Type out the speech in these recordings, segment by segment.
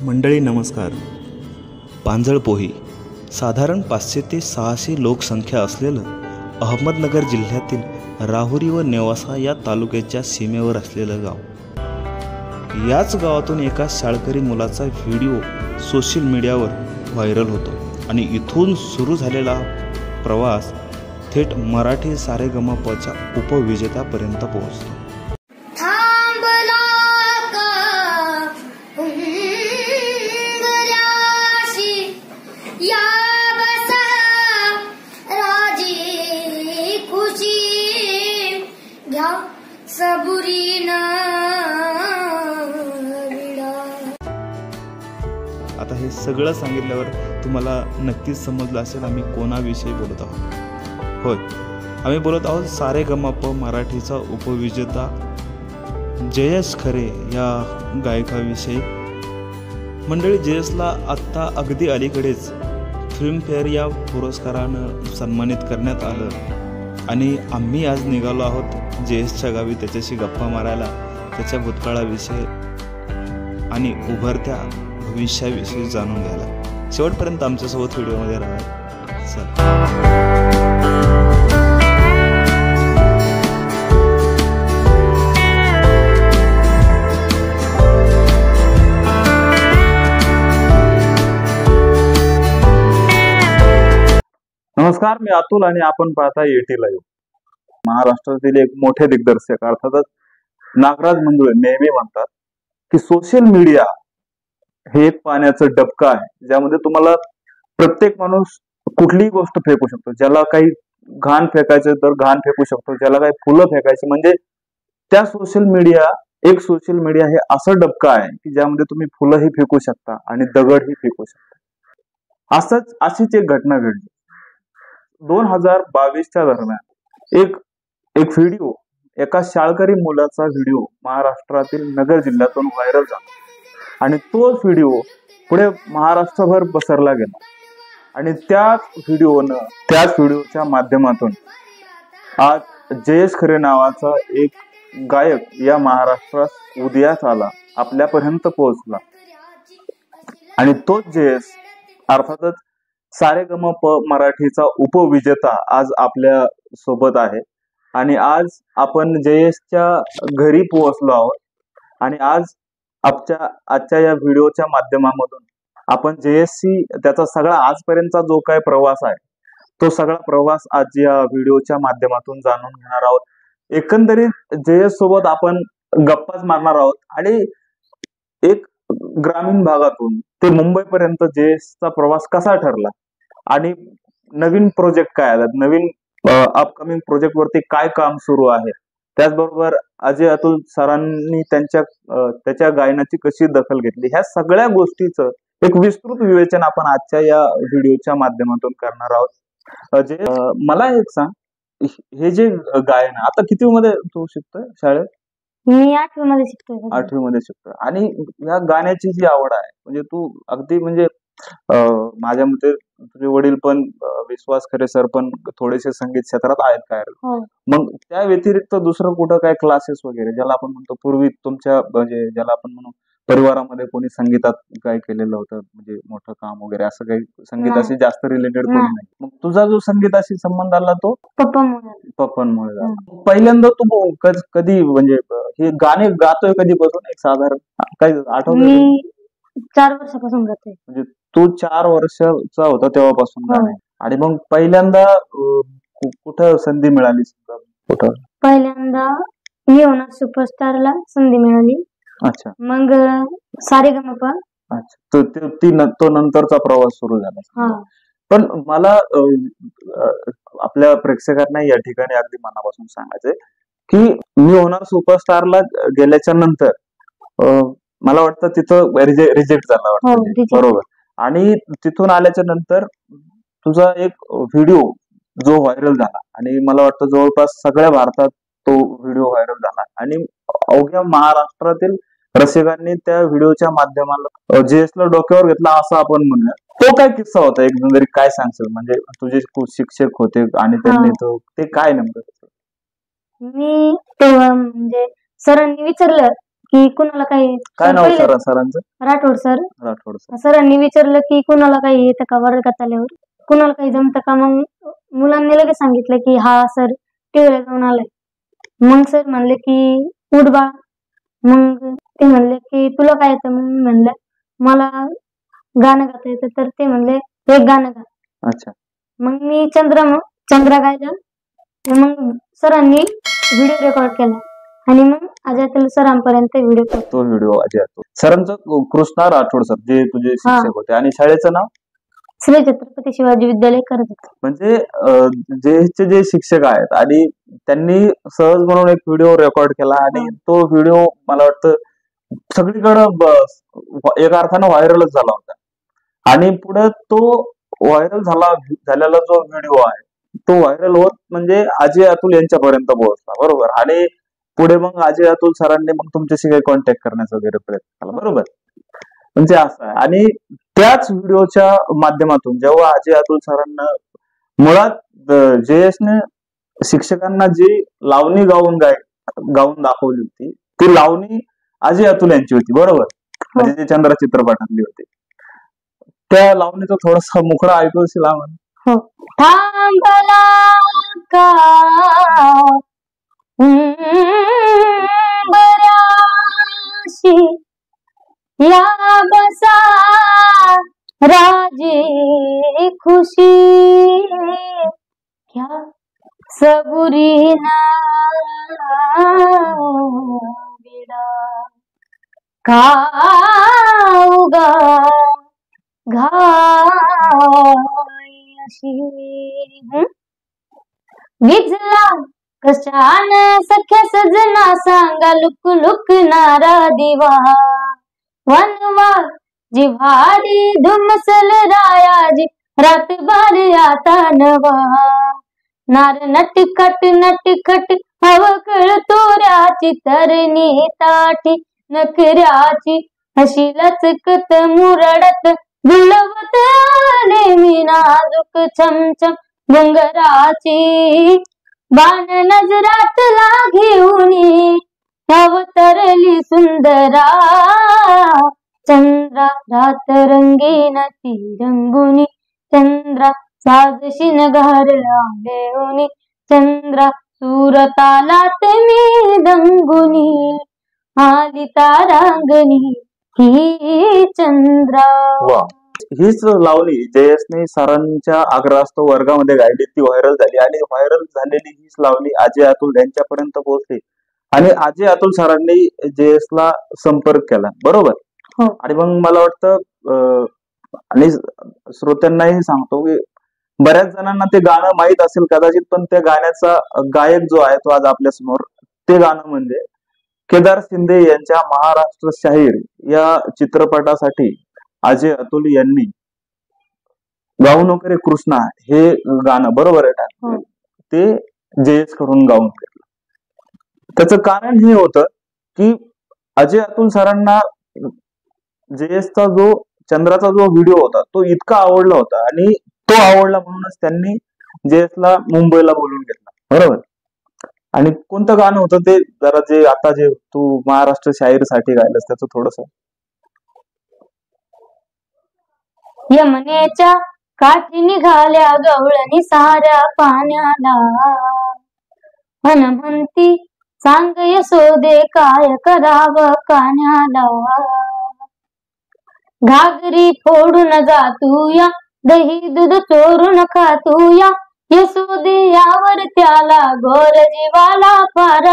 मंडळी नमस्कार. पांजळपोही साधारण 500 ते 600 लोकसंख्या असलेलं अहमदनगर जिल्ह्यातील राहुरी व नेवासा या तालुक्याच्या सीमेवर असलेलं गाव. याच गावातून एका शाळकरी मुलाचा व्हिडिओ सोशल मीडियावर व्हायरल होतो आणि इथून सुरू झालेला प्रवास थेट मराठी सारेगमपच्या उपविजेत्यापर्यंत पोहोचतो. आता हे सगळं सांगितल्यावर तुम्हाला नक्कीच समजलं असेल आम्ही कोणाविषयी बोलत आहोत. होय, आम्ही बोलत आहोत सारेगमप मराठीचा उपविजेता जयेश खरे या गायकाविषयी. मंडळी, जयेशला आत्ता अगदी अलीकडेच फिल्मफेअर या पुरस्कारानं सन्मानित करण्यात आलं आणि आम्ही आज निघालो आहोत जयेशच्या गावी त्याच्याशी गप्पा मारायला, त्याच्या भूतकाळाविषयी आणि उभरत्या भविष्याविषयी जाणून घ्यायला. शेवटपर्यंत आमच्यासोबत व्हिडिओमध्ये राहा. नमस्कार, मी अतुल आणि आपण पाहता एटी लाईव्ह. महाराष्ट्रातील एक मोठे दिग्दर्शक अर्थातच नागराज मंजुळे नेहमी म्हणतात की सोशल मीडिया हे एक पाण्याचं डबकं आहे, ज्यामध्ये तुम्हाला प्रत्येक माणूस कुठलीही गोष्ट फेकू शकतो. ज्याला काही घाण फेकायचं तर घाण फेकू शकतो, ज्याला काही फुलं फेकायची म्हणजे त्या सोशल मीडिया हे असं डबकं आहे की ज्यामध्ये तुम्ही फुलंही फेकू शकता आणि दगडही फेकू शकता. अशीच एक घटना घडली 2022च्या दरम्यान. एक व्हिडिओ, एका शाळकरी मुलाचा व्हिडिओ महाराष्ट्रातील नगर जिल्ह्यातून व्हायरल झाला आणि तोच व्हिडिओ पुढे महाराष्ट्रभर पसरला गेला आणि त्याच व्हिडिओच्या माध्यमातून आज जयेश खरे नावाचा एक गायक या महाराष्ट्रात उदयास आला, आपल्यापर्यंत पोहोचला. आणि तोच जयेश अर्थातच सारेगमप मराठीचा उपविजेता आज आपल्या सोबत आहे. आणि आज आपण जयेशच्या घरी पोहोचलो आहोत आणि आजच्या या व्हिडिओच्या माध्यमामधून आपण जयेशशी त्याचा सगळा आजपर्यंतचा जो काय प्रवास आहे तो सगळा प्रवास आज या व्हिडिओच्या माध्यमातून जाणून घेणार आहोत. एकंदरीत जयेश सोबत आपण गप्पाच मारणार आहोत आणि एक ग्रामीण भागातून ते मुंबईपर्यंत जयेशचा प्रवास कसा ठरला आणि नवीन प्रोजेक्ट काय आला, नवीन अपकमिंग प्रोजेक्ट वरती काय काम सुरू आहे, त्याचबरोबर अजय अतुल सरांनी त्याच्या गायनाची कशी दखल घेतली, ह्या सगळ्या गोष्टीचं एक विस्तृत विवेचन आपण आजच्या या व्हिडिओच्या माध्यमातून करणार आहोत. जे मला एक सांग, हे जे गायन आता किती मध्ये तू शिकतोय शाळेत? मी 8वी मध्ये शिकतोय. 8वी मध्ये शिकतोय. आणि या गाण्याची जी आवड आहे म्हणजे तू अगदी म्हणजे माझ्या मते तुझे वडील पण विश्वास खरे सर पण थोडेसे संगीत क्षेत्रात आहेत काय? मग त्या व्यतिरिक्त दुसरं कुठं काय क्लासेस वगैरे, ज्याला आपण म्हणतो पूर्वी तुमच्या म्हणजे ज्याला आपण म्हणू परिवारामध्ये कोणी संगीतात काय केलेलं होतं म्हणजे मोठं काम वगैरे, असं काही संगीताशी जास्त रिलेटेड कोणी नाही? मग तुझा जो संगीताशी संबंध आला तो पप्पांमुळे झाला. पहिल्यांदा तू कधी म्हणजे हे गाणे गातोय कधीपासून? एक साधारण काही आठवतं? 4 वर्षापासून गातोय. म्हणजे तू 4 वर्षाचा होता तेव्हापासून गाणे. आणि मग पहिल्यांदा कुठं संधी मिळाली? कुठं? पहिल्यांदा मी होणार सुपरस्टारला संधी मिळाली. अच्छा. मग सारेगमप. अच्छा. तो नंतरचा प्रवास सुरू झाला. पण मला आपल्या प्रेक्षकांना या ठिकाणी अगदी मनापासून सांगायचंय की मी होणार सुपरस्टारला गेल्याच्या नंतर मला वाटतं तिथं रिजेक्ट झाला वाटतं. बरोबर. आणि तिथून आल्याच्या नंतर तुझा एक व्हिडिओ जो व्हायरल झाला आणि मला वाटतं जवळपास सगळ्या भारतात तो व्हिडिओ व्हायरल झाला आणि अवघ्या महाराष्ट्रातील रसिकांनी त्या व्हिडिओच्या माध्यमाला जयेशला डोक्यावर घेतला असं आपण म्हणूया. तो काय किस्सा होता एकंदरीत, काय सांगशील? म्हणजे तुझे शिक्षक होते आणि त्यांनी ते काय नेमकं? मी तेव्हा म्हणजे सरांनी विचारलं की कुणाला काही काय नाव पहिले सरांचं? राठोड सर. राठोड सर. सरांनी विचारलं की कुणाला काही येतं का वर्गात आल्यावर, कुणाला काही जमतं का. मग मुलांनी लगेच सांगितलं की हा सर टीव्हीला जाऊन आलाय. मग सर म्हणले की उठ बाळा. मग ते म्हणले की तुला काय येतं. मग म्हणलं मला गाणं गाता येतं. तर ते म्हणले एक गाणं गा. अच्छा. मग मी चंद्रा गायला. मग सरांनी व्हिडिओ रेकॉर्ड केला आणि मग अजय अतुल सरांपर्यंत व्हिडिओ. तो व्हिडिओ अजय अतुल सरांचं. कृष्णा राठोड सर जे तुझे शिक्षक होते. आणि शाळेचं नाव? श्री छत्रपती शिवाजी विद्यालय कर्जत. म्हणजे जे शिक्षक आहेत आणि त्यांनी सहज म्हणून एक व्हिडिओ रेकॉर्ड केला आणि तो व्हिडिओ मला वाटतं सगळीकडं एका अर्थानं व्हायरलच झाला होता. आणि पुढे तो व्हायरल झालेला जो व्हिडिओ आहे तो व्हायरल होत म्हणजे अजय अतुल यांच्यापर्यंत पोहोचला. बरोबर. आणि पुढे मग अजय अतुल सरांनी मग तुमच्याशी काही कॉन्टॅक्ट करण्याचा वगैरे प्रयत्न केला. बरोबर. म्हणजे असं आहे. आणि त्याच व्हिडिओच्या माध्यमातून जेव्हा अजय अतुल सरांना मुळात जयेशने शिक्षकांना जी लावणी गाऊन दाखवली होती ती लावणी अजय अतुल यांची होती. बरोबर. म्हणजे ते चंद्रा चित्रपटातली होती. त्या लावणीचा थोडासा मुखडा ऐकू असेल आम्हाला? हो. थांबला का बऱ्याशी या बसा राजे खुशी क्या सबुरी ना बिडा काऊगा घाई अशी. विझला कशान सख्या सजना सांगा लुक लुक नारा दिवा वनवा जिव्हारी धुमसल रायाजी रातभर आता नवा नार नटखट अवकळ तोऱ्याची तरणी ताठी नखऱ्याची अशी लचकत मुरडत गुलवत नेहमी नाजूक छमछम घुंगराची बाण नजरातला घेऊनी अवतरली सुंदरा चंद्रा रात रंगीन ती रंगुनी चंद्रा साजशीन घर आलेउनी चंद्रा सूरतालात मी दंगुनी आली तारांगणी ही चंद्रा. हीच लावणी जयेशने सरांच्या आग्रहास्तव वर्गामध्ये गायली. ती व्हायरल झाली आणि व्हायरल झालेली हीच लावणी अजय अतुल यांच्यापर्यंत पोहोचली आणि अजय अतुल सरांनी जयेशला संपर्क केला. बरोबर. आणि मग मला वाटतं आणि श्रोत्यांनाही सांगतो की बऱ्याच जणांना ते गाणं माहीत असेल कदाचित, पण त्या गाण्याचा गायक जो आहे तो आज आपल्या समोर. ते गाणं म्हणजे केदार शिंदे यांच्या महाराष्ट्र शाहीर या चित्रपटासाठी अजय अतुल यांनी गाऊ नको रे कृष्णा हे गाणं. बरोबर आहे का? ते जयेश कडून गाऊन घेतलं. त्याचं कारण हे होतं की अजय अतुल सरांना जयेशचा जो चंद्राचा जो व्हिडिओ होता तो इतका आवडला होता आणि तो आवडला म्हणूनच त्यांनी जयेशला मुंबईला बोलून घेतला. बरोबर. आणि कोणतं गाणं होतं ते जरा जे आता जे तू महाराष्ट्र शाहीरसाठी गायलंस त्याचं थोडस. यमुनेच्या काठी निघाल्या गवळणी साऱ्या पाण्याला मन म्हणती सांग यशोदे काय करावं कान्याला घागरी फोडून जातूया दही दूध चोरून खातूया यशोदे यावर त्याला गोर जीवाला फार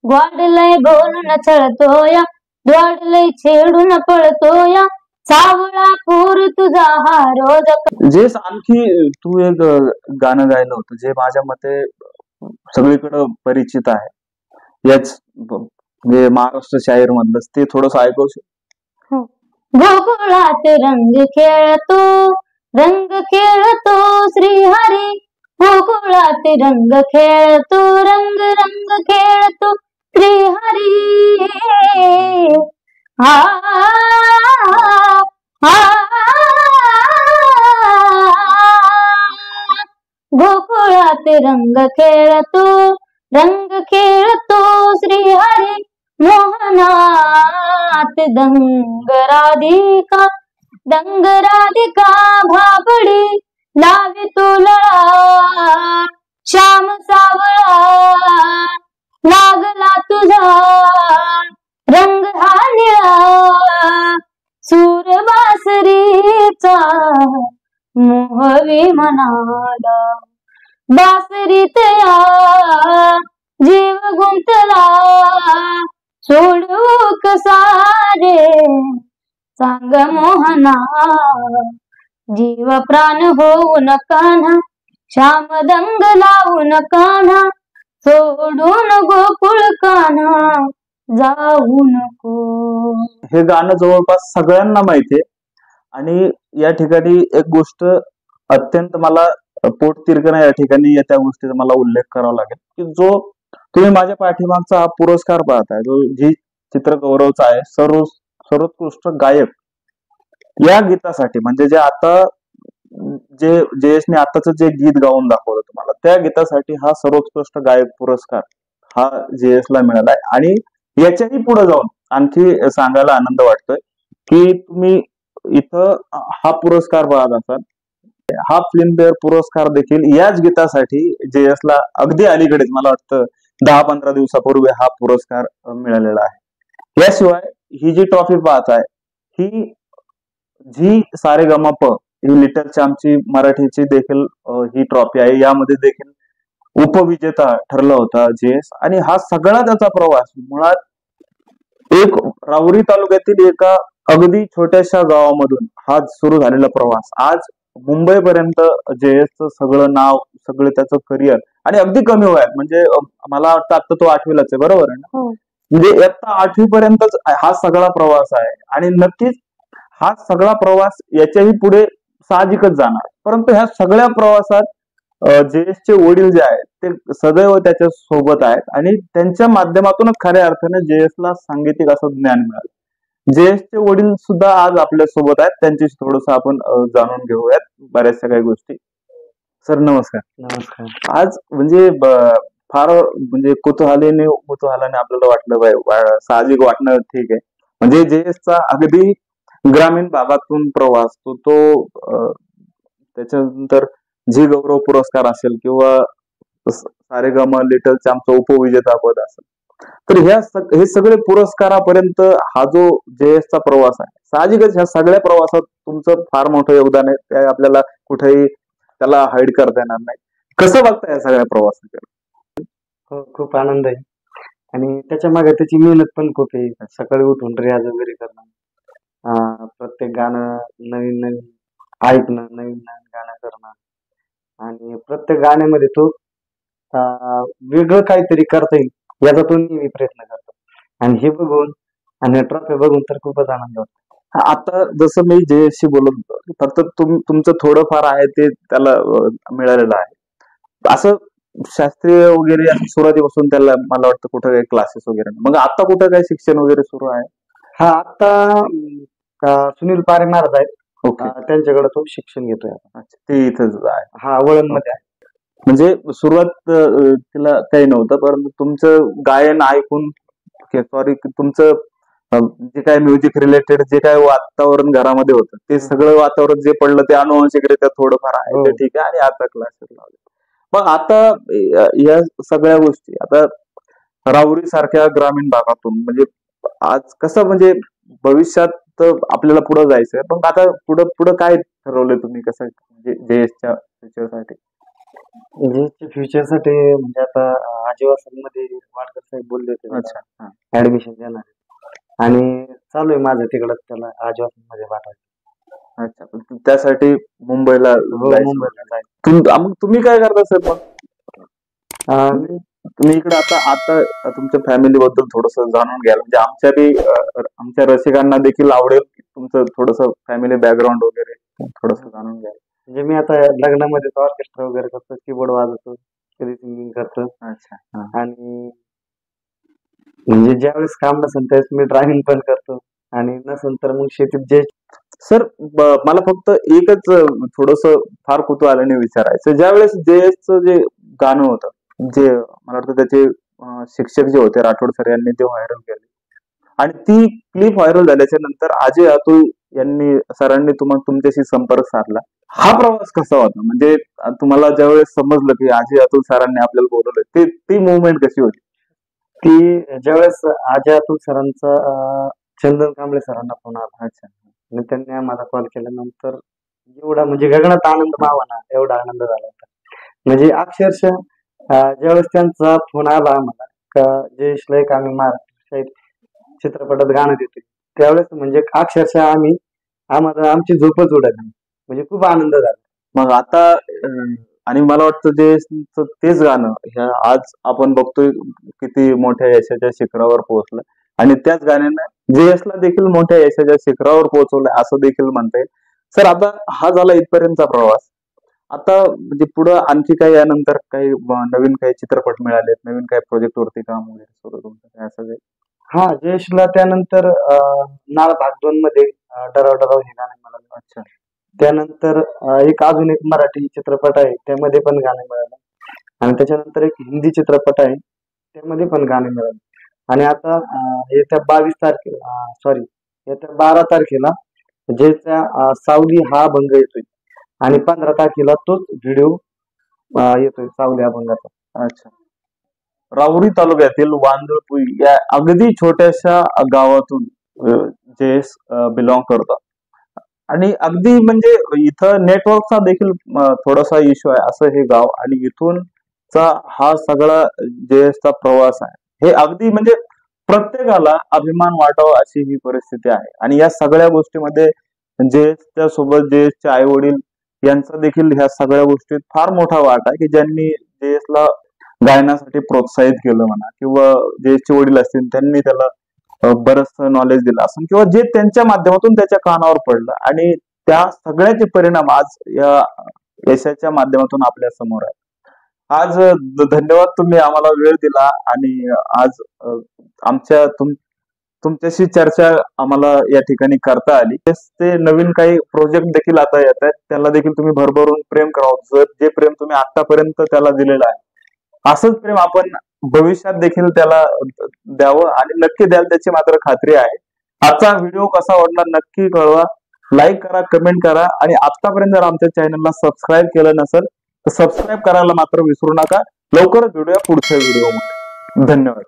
ग्वाडलय बोलून छळतोया द्वाडलय छेडून पळतोया सावळा पोर तुझा हा रोज. जे आणखी तू एक गाणं गायलं होतं जे माझ्या मते सगळीकडे परिचित आहे याच म्हणजे महाराष्ट्र शाहीर मधलंच ते थोडस ऐकवशील? गोकुळात रंग खेळतो श्रीहरी गोकुळात रंग खेळतो रंग रंग खेळतो श्रीहरी आ गोकुळात रंग खेळतो श्रीहरी मोहनात दंग राधिका भाबडी लावी तुलळा श्याम सावळा लागला तुझा रंग हा निळा सूर बासरीचा मोहवी मनाला बासरीत या जीव गुंतला सोडू कसा रे सांग मोहना जीव प्राण होऊन कान्हा श्याम दंग लावून कान्हा सोडून गोकुळ कान्हा जाऊ नको. हे गाणं जवळपास सगळ्यांना माहितीये आणि या ठिकाणी एक गोष्ट अत्यंत मला पोट तिरकणं या ठिकाणी त्या गोष्टीचा मला उल्लेख करावा लागेल की जो तुम्ही माझ्या पाठीमागचा हा पुरस्कार पाहताय जो जी चित्रगौरवचा आहे सर्वोत्कृष्ट गायक या गीतासाठी म्हणजे जे आता जे जयेशने आताच जे गीत गाऊन दाखवलं तुम्हाला त्या गीतासाठी हा सर्वोत्कृष्ट गायक पुरस्कार हा जयेशला मिळाला आहे. आणि याच्याही पुढे जाऊन आणखी सांगायला आनंद वाटतोय की तुम्ही इथं हा पुरस्कार पाहत असाल हा फिल्मफेअर पुरस्कार देखील याच गीतासाठी जयेशला अगदी अलीकडेच मला वाटतं 10-15 दिवसापूर्वी हा पुरस्कार मिळालेला आहे. याशिवाय ही जी ट्रॉफी पाहत आहे ही जी सारेगमप ही लिटल चॅम्पची मराठीची देखील ही ट्रॉफी आहे. यामध्ये देखील उपविजेता ठरला होता जयेश आणि हा सगळा त्याचा प्रवास मुळात एक राहुरी तालुक्यातील एका अगदी छोट्याशा गावामधून हा सुरू झालेला प्रवास आज मुंबईपर्यंत जयेशचं सगळं नाव सगळं त्याचं करिअर आणि अगदी कमी वयात म्हणजे मला वाटतं आता तो 8वीलाच आहे बरोबर आहे ना. म्हणजे इयत्ता 8वी पर्यंतच हा सगळा प्रवास आहे आणि नक्कीच हा सगळा प्रवास याच्याही पुढे साहजिकच जाणार. परंतु ह्या सगळ्या प्रवासात जयेशचे वडील जे आहेत ते सदैव त्याच्या सोबत आहेत आणि त्यांच्या माध्यमातूनच खऱ्या अर्थाने जयेशला सांगीतिक असं ज्ञान मिळालं. जयेशचे वडील सुद्धा आज आपल्या सोबत आहेत त्यांच्याशी थोडस आपण जाणून घेऊयात बऱ्याचशा काही गोष्टी. सर नमस्कार. नमस्कार. आज म्हणजे फार म्हणजे कुतूहलाने आपल्याला वाटलं साहजिक वाटणं ठीक आहे म्हणजे जयेशचा अगदी ग्रामीण भागातून प्रवास तो त्याच्यानंतर जी गौरव पुरस्कार असेल किंवा सारेगम लिटल चॅम्पचं उपविजेता पद असेल तर हे सगळे पुरस्कारापर्यंत हा जो जयेशचा प्रवास आहे साहजिकच ह्या सगळ्या प्रवासात तुमचं फार मोठं योगदान आहे ते आपल्याला कुठेही त्याला हाईड करता येणार नाही. कसं बघताय या सगळ्या प्रवासाकडे? हो खूप आनंद आहे आणि त्याच्या मागे त्याची मेहनत पण खूप आहे. सकाळी उठून रियाज वगैरे करणं प्रत्येक गाणं नवीन ऐकणं नवीन गाणं करणं आणि प्रत्येक गाण्यामध्ये तो वेगळं काहीतरी करता येईल याचा तो नेहमी प्रयत्न करतो आणि हे बघून आणि ट्रॉफी बघून तर खूपच आनंद होतो. आता जसं मी जयेशशी बोलत होतो फक्त तुमचं थोडंफार आहे ते त्याला मिळालेलं आहे. असं शास्त्रीय वगैरे सुरुवातीपासून त्याला मला वाटतं कुठं काही क्लासेस वगैरे नाही. मग आता कुठं काही शिक्षण वगैरे सुरू आहे? हा आता सुनील पारे महाराज आहेत त्यांच्याकडे तो शिक्षण घेतोय. ते इथंच आहे? हा वळणमध्ये आहे. म्हणजे सुरुवात तिला काही नव्हतं परंतु तुमचं गायन ऐकून तुमचं जे काय म्युझिक रिलेटेड जे काय वातावरण घरामध्ये होतं ते सगळं वातावरण जे पडलं ते अनुवंशिकरित्या थोडंफार आहे ते ठीक आहे आणि आता क्लासेस लावले. मग आता या सगळ्या गोष्टी आता राहुरी सारख्या ग्रामीण भागातून म्हणजे आज कसं म्हणजे भविष्यात आपल्याला पुढे जायचंय पण आता पुढे काय ठरवलंय तुम्ही कसं जयेशच्या फ्युचरसाठी? जयेशच्या फ्युचरसाठी म्हणजे आता आजीवासनमध्ये वाडकर साहेब बोलले होते ऍडमिशन देणार आणि चालू आहे माझं तिकडं त्याला आजीवासनमध्ये पाठवायचं. अच्छा त्यासाठी मुंबईला मग तुम्ही काय करता सर? मग तुम्ही इकडे आता तुमच्या फॅमिली बद्दल थोडस जाणून घ्याल म्हणजे आमच्या रसिकांना देखील आवडेल तुमचं थोडस फॅमिली बॅकग्राऊंड वगैरे थोडस जाणून घ्याल. म्हणजे मी आता लग्नामध्ये ऑर्केस्ट्रा वगैरे करतो कीबोर्ड वाजवतो कधी सिंगिंग करतो. अच्छा. आणि म्हणजे ज्यावेळेस काम नसेल त्यावेळेस मी ड्रायव्हिंग पण करतो आणि नसेल तर मग शेतीत जे. सर मला फक्त एकच थोडस फार कुतूहलाने विचारायचं ज्यावेळेस जयेशचं जे गाणं होतं जे मला वाटतं त्याचे शिक्षक जे होते राठोड सर यांनी ते व्हायरल केले आणि ती क्लिप व्हायरल झाल्याच्या नंतर अजय अतुल यांनी सरांनी तुमच्याशी संपर्क साधला. हा प्रवास कसा होता? म्हणजे तुम्हाला ज्यावेळेस समजलं की अजय अतुल सरांनी आपल्याला बोलवलं, ती मुवमेंट कशी होती? ती ज्यावेळेस अजय अतुल सरांचा चंदन कांबळे सरांना फोन आला. अच्छा. आणि त्यांनी आम्हाला कॉल केल्यानंतर एवढा म्हणजे गगनात आनंद मावाना एवढा आनंद झाला होता. म्हणजे अक्षरशः ज्यावेळेस त्यांचा फोन आला आम्हाला का जयेश लाईक आम्ही महाराष्ट्र चित्रपटात गाणं देतोय, त्यावेळेस म्हणजे अक्षरशः आम्हाला आमची झोपच उडाली. म्हणजे खूप आनंद झाला. मग आता आणि मला वाटतं जयेशचं तेच गाणं ह्या आज आपण बघतोय किती मोठ्या यशाच्या शिखरावर पोहोचलं, आणि त्याच गाण्यानं जयेशला देखील मोठ्या यशाच्या शिखरावर पोहोचवलंय असं देखील म्हणता येईल. सर, आता हा झाला इथपर्यंतचा प्रवास. आता म्हणजे पुढं आणखी काही यानंतर काही नवीन काही चित्रपट मिळालेत, नवीन काही प्रोजेक्ट वरती काम वगैरे सुरू तुमचं काय असं काही? हा, जयेशला त्यानंतर नाळ भाग 2 मध्ये डराव डराव हे गाणं मिळालं. अच्छा. त्यानंतर अजून एक मराठी चित्रपट आहे, त्यामध्ये पण गाणं मिळालं. आणि त्याच्यानंतर एक हिंदी चित्रपट आहे, त्यामध्ये पण गाणं मिळालं. आणि आता येत्या 12 तारखेला जयचा सावली हा अभंग येतोय, आणि 15 तारखेला तोच व्हिडिओ येतोय सावली अभंगाचा. अच्छा. राहुरी तालुक्यातील वांदळपुई या अगदी छोट्याशा गावातून जयेश बिलॉंग करतात, आणि अगदी म्हणजे इथं नेटवर्कचा देखील थोडासा इश्यू आहे असं हे गाव, आणि इथूनचा हा सगळा जयेशचा प्रवास आहे. हे अगदी म्हणजे प्रत्येकाला अभिमान वाटावा अशी ही परिस्थिती आहे. आणि या सगळ्या गोष्टीमध्ये जयेशच्या सोबत जयेशचे आई वडील यांचा देखील ह्या सगळ्या गोष्टीत फार मोठा वाटा आहे, की ज्यांनी जयेशला गायनासाठी प्रोत्साहित केलं म्हणा, किंवा जयेशचे वडील असतील त्यांनी त्याला बरंच नॉलेज दिलं असं, किंवा जे त्यांच्या माध्यमातून त्याच्या कानावर पडलं, आणि त्या सगळ्याचे परिणाम आज या यशाच्या माध्यमातून आपल्या समोर आहे. आज धन्यवाद, तुम्ही आम्हाला वेळ दिला, आणि आज आमच्या तुमच्याशी चर्चा आम्हाला या ठिकाणी करता आली. ते नवीन काही प्रोजेक्ट देखील आता येत आहेत, त्याला देखील तुम्ही भरभरून प्रेम करावं. जर जे प्रेम तुम्ही आतापर्यंत त्याला दिलेलं आहे, असंच प्रेम आपण भविष्यात देखील त्याला द्यावं, आणि नक्की द्याल त्याची मात्र खात्री आहे. आजचा व्हिडिओ कसा वाटला नक्की कळवा, लाईक करा, कमेंट करा, आणि आतापर्यंत जर आमच्या चॅनलला सबस्क्राईब केलं नसेल तर सबस्क्राईब करायला मात्र विसरू नका. लवकरच भेटूया पुढच्या व्हिडिओमध्ये. धन्यवाद.